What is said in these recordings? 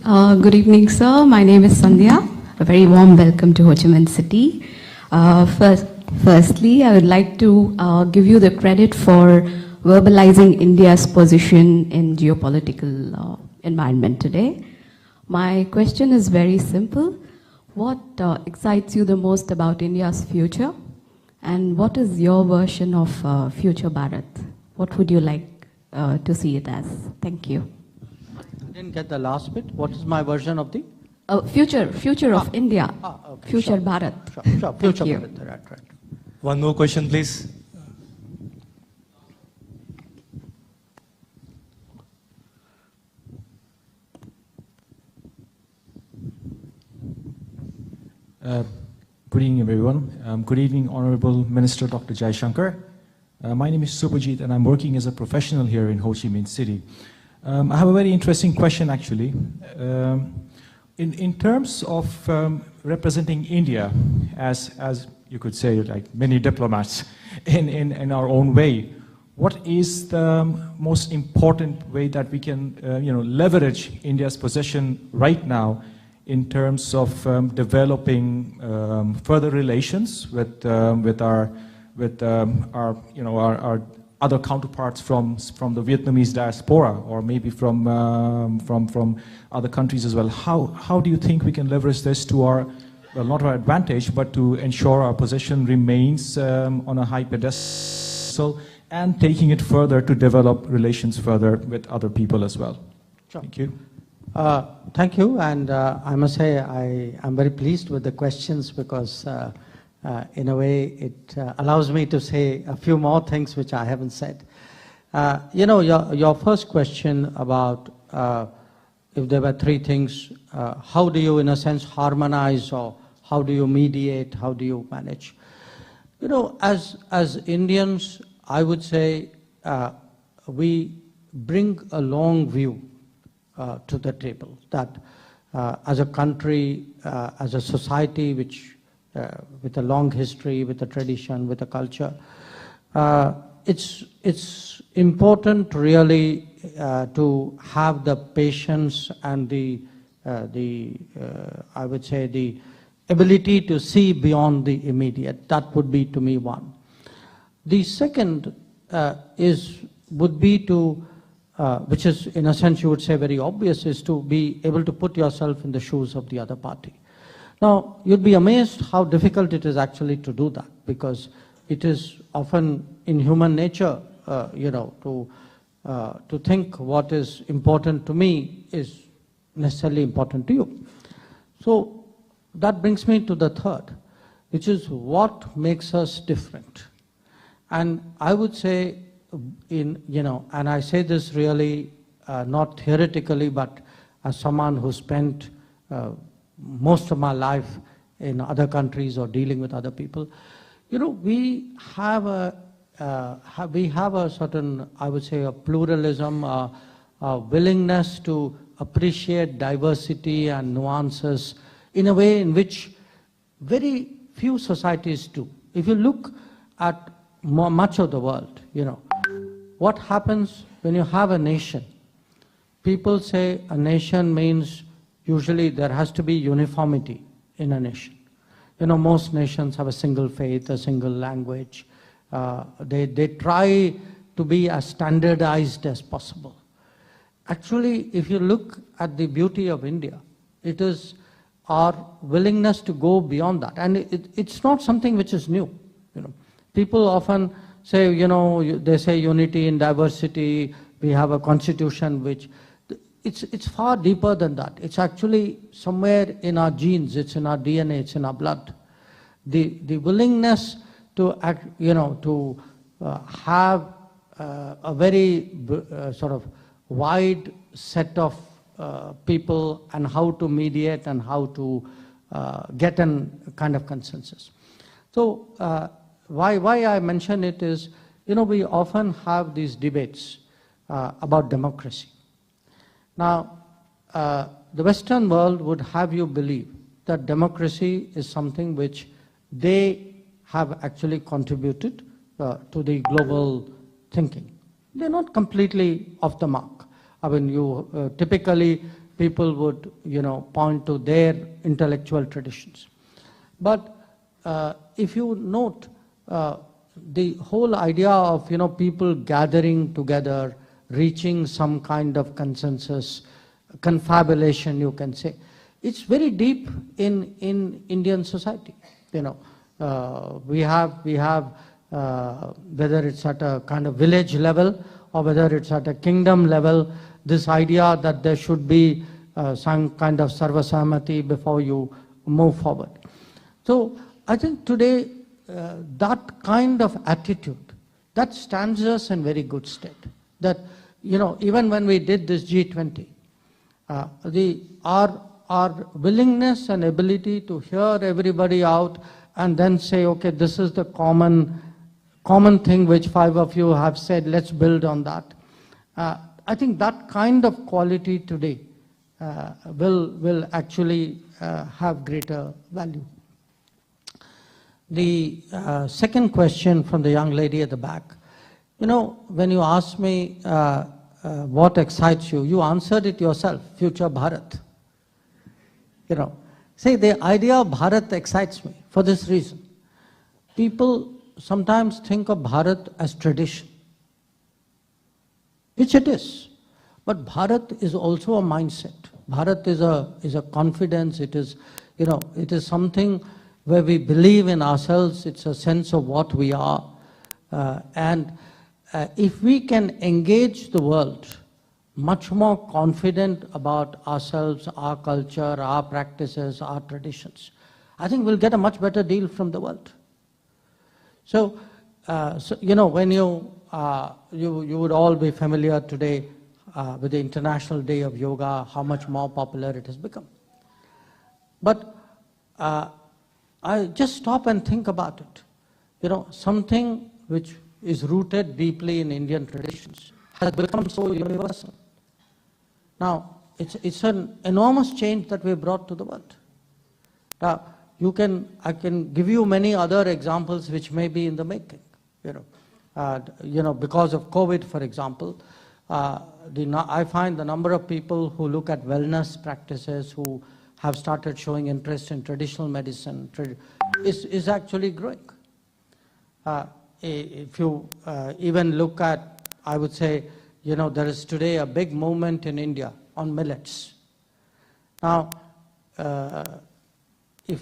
Good evening, sir. My name is Sandhya. A very warm welcome to Ho Chi Minh City. Firstly, I would like to give you the credit for verbalizing India's position in geopolitical environment today. My question is very simple. What excites you the most about India's future? And what is your version of future Bharat? What would you like to see it as? Thank you. I didn't get the last bit. What is my version of the? Future of India. Okay, future sure. Bharat. Sure, future Bharat, right. One more question, please. Good evening, everyone. Good evening, Honorable Minister Dr. Jaishankar. My name is Subhajit, and I'm working as a professional here in Ho Chi Minh City. I have a very interesting question, actually. In terms of representing India as you could say, like many diplomats in our own way, what is the most important way that we can leverage India's position right now in terms of developing further relations with our other counterparts from the Vietnamese diaspora, or maybe from other countries as well? How do you think we can leverage this to our, well, not our advantage, but to ensure our position remains on a high pedestal, and taking it further to develop relations further with other people as well? Sure. Thank you. Thank you, and I must say I'm very pleased with the questions, because in a way it allows me to say a few more things which I haven't said. Your first question about if there were three things, how do you in a sense harmonize, or how do you mediate, how do you manage? As Indians, I would say we bring a long view to the table, that as a country, as a society which with a long history, with a tradition, with a culture, it's important really to have the patience and I would say the ability to see beyond the immediate. That would be, to me, one. The second would be to which is, in a sense, you would say very obvious, is to be able to put yourself in the shoes of the other party. Now, you'd be amazed how difficult it is actually to do that, because it is often in human nature, to think what is important to me is necessarily important to you. So that brings me to the third, which is what makes us different. And I would say, and I say this really not theoretically, but as someone who spent most of my life in other countries or dealing with other people, we have a certain, I would say, a pluralism, a willingness to appreciate diversity and nuances in a way in which very few societies do. If you look at much of the world, what happens when you have a nation? People say a nation means usually there has to be uniformity in a nation. Most nations have a single faith, a single language. They try to be as standardized as possible. Actually, if you look at the beauty of India, it is our willingness to go beyond that. And it's not something which is new. People often say, they say unity in diversity, we have a constitution which, it's far deeper than that. It's actually somewhere in our genes, it's in our DNA, it's in our blood. The willingness to act, to have a very sort of wide set of people, and how to mediate and how to get a kind of consensus. So why I mention it is, we often have these debates about democracy. Now, the Western world would have you believe that democracy is something which they have actually contributed to the global thinking. They're not completely off the mark. I mean, you typically people would, point to their intellectual traditions. But if you note, the whole idea of, people gathering together, reaching some kind of consensus, confabulation, you can say, it's very deep in Indian society. We have whether it's at a kind of village level or whether it's at a kingdom level, this idea that there should be some kind of sarvasamati before you move forward. So I think today that kind of attitude, that stands us in very good stead. That, even when we did this G20, our willingness and ability to hear everybody out and then say, okay, this is the common thing which 5 of you have said, let's build on that. I think that kind of quality today will actually have greater value. The second question from the young lady at the back, when you asked me what excites you, you answered it yourself, future Bharat. See, the idea of Bharat excites me for this reason. People sometimes think of Bharat as tradition, which it is. But Bharat is also a mindset. Bharat is a confidence. It is, it is something where we believe in ourselves. It's a sense of what we are. And if we can engage the world much more confident about ourselves, our culture, our practices, our traditions, I think we'll get a much better deal from the world. So, when you would all be familiar today with the International Day of Yoga, how much more popular it has become. But I just stop and think about it. Something which is rooted deeply in Indian traditions has become so universal. Now, it's an enormous change that we brought to the world. Now, I can give you many other examples which may be in the making. Because of COVID, for example, I find the number of people who look at wellness practices, who have started showing interest in traditional medicine, is actually growing. If you even look at, I would say, there is today a big movement in India on millets. Now, if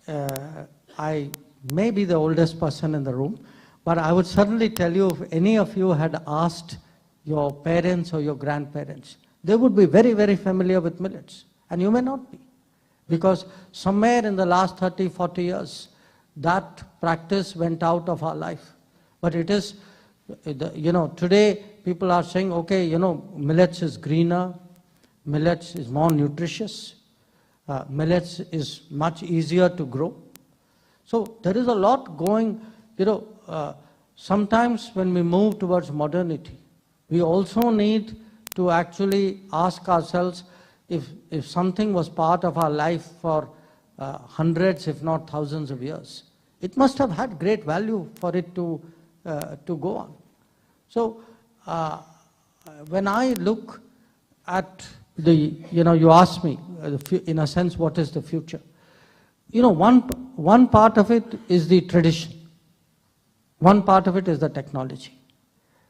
I may be the oldest person in the room, but I would certainly tell you, if any of you had asked your parents or your grandparents, they would be very, very familiar with millets. And you may not be. Because somewhere in the last 30, 40 years, that practice went out of our life. But it is, today people are saying, okay, millets is greener, millets is more nutritious, millets is much easier to grow. So there is a lot going, sometimes when we move towards modernity, we also need to actually ask ourselves if something was part of our life for hundreds, if not thousands of years, it must have had great value for it to go on. So when I look at you asked me, in a sense, what is the future? One part of it is the tradition. One part of it is the technology.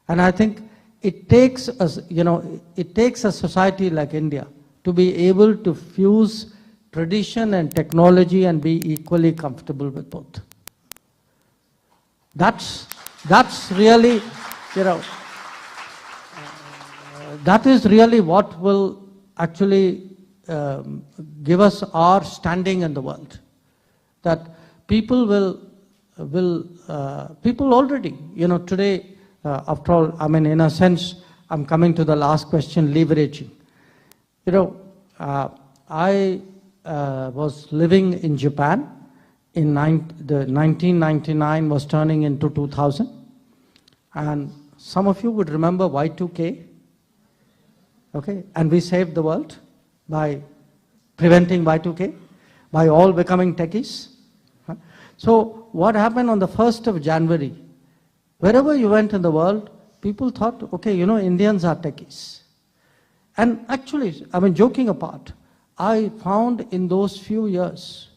And I think it takes a society like India to be able to fuse tradition and technology and be equally comfortable with both. That's really, that is really what will actually give us our standing in the world. That people people already, today, after all, I mean, in a sense, I'm coming to the last question, leveraging. I was living in Japan in 1999 was turning into 2000. And some of you would remember Y2K. Okay, and we saved the world by preventing Y2K, by all becoming techies. So what happened on the 1st of January? Wherever you went in the world, people thought, okay, Indians are techies. And actually, I mean, joking apart, I found in those few years,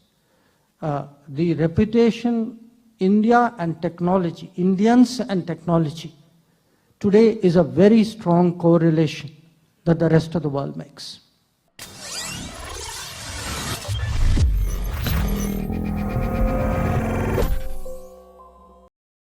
the reputation, India and technology, Indians and technology, today is a very strong correlation that the rest of the world makes.